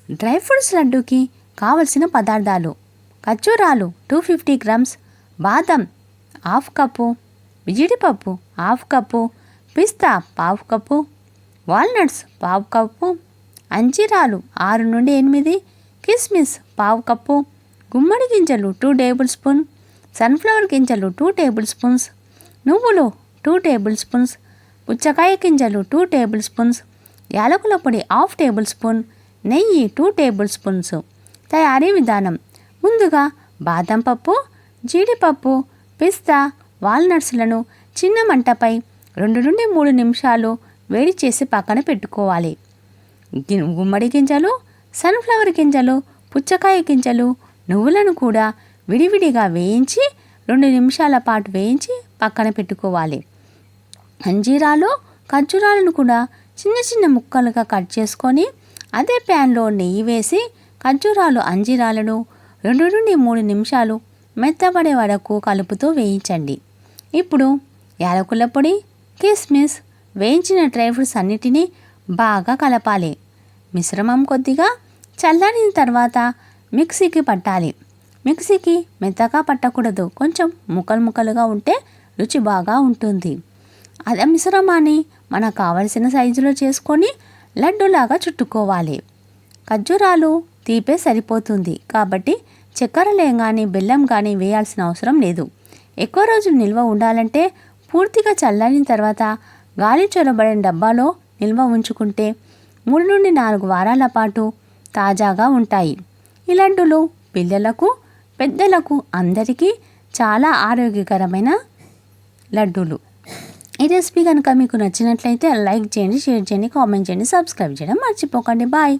Dry fruits లడ్డూకి కావలసిన పదార్థాలు: ఖర్జూరాలు 250 grams, బాదం హాఫ్ కప్పు, జీడిపప్పు హాఫ్ కప్పు, పిస్తా పావు కప్పు, వాల్నట్స్ పావు కప్పు, అంజీరాలు 6 నుండి 8, కిస్మిస్ పావు కప్పు, గుమ్మడి గింజలు 2 టేబుల్ స్పూన్, సన్ఫ్లవర్ గింజలు 2 టేబుల్ స్పూన్స్, నువ్వులు 2 టేబుల్ స్పూన్స్, పుచ్చకాయ గింజలు 2 టేబుల్ స్పూన్స్, యాలకుల పొడి హాఫ్ టేబుల్ స్పూన్, నెయ్యి 2 టేబుల్ స్పూన్స్. తయారీ విధానం: ముందుగా బాదం పప్పు, జీడిపప్పు, పిస్తా, వాల్నట్స్లను చిన్న మంటపై 2 నుండి 3 నిమిషాలు వేడి చేసి పక్కన పెట్టుకోవాలి. గుమ్మడి గింజలు, సన్ఫ్లవర్ గింజలు, పుచ్చకాయ గింజలు, నువ్వులను కూడా విడివిడిగా వేయించి 2 నిమిషాల పాటు వేయించి పక్కన పెట్టుకోవాలి. అంజీరాలు, ఖర్జూరాలను కూడా చిన్న చిన్న ముక్కలుగా కట్ చేసుకొని అదే ప్యాన్లో నెయ్యి వేసి ఖర్జూరాలు, అంజీరాలను 2 నుండి 3 నిమిషాలు మెత్తబడే వరకు కలుపుతూ వేయించండి. ఇప్పుడు యాలకుల పొడి, కిస్మిస్, వేయించిన డ్రై ఫ్రూట్స్ అన్నిటినీ బాగా కలపాలి. మిశ్రమం కొద్దిగా చల్లారిన తర్వాత మిక్సీకి పట్టాలి. మిక్సీకి మెత్తగా పట్టకూడదు, కొంచెం ముక్కలు ముక్కలుగా ఉంటే రుచి బాగా ఉంటుంది. అదే మిశ్రమాన్ని మనకు కావలసిన సైజులో చేసుకొని లడ్డూలాగా చుట్టుకోవాలి. ఖర్జూరాలు తీపే సరిపోతుంది కాబట్టి చక్కెర కానీ బెల్లం కానీ వేయాల్సిన అవసరం లేదు. ఎక్కువ రోజులు నిల్వ ఉండాలంటే పూర్తిగా చల్లారిన తర్వాత గాలి చొరబడిన డబ్బాలో నిల్వ ఉంచుకుంటే 3 నుండి 4 వారాల పాటు తాజాగా ఉంటాయి. ఈ లడ్డూలు పిల్లలకు, పెద్దలకు అందరికీ చాలా ఆరోగ్యకరమైన లడ్డూలు. ఈ రెసిపీ కనుక మీకు నచ్చినట్లయితే లైక్ చేయండి, షేర్ చేయండి, కామెంట్ చేయండి, సబ్స్క్రైబ్ చేయడం మర్చిపోకండి. బాయ్.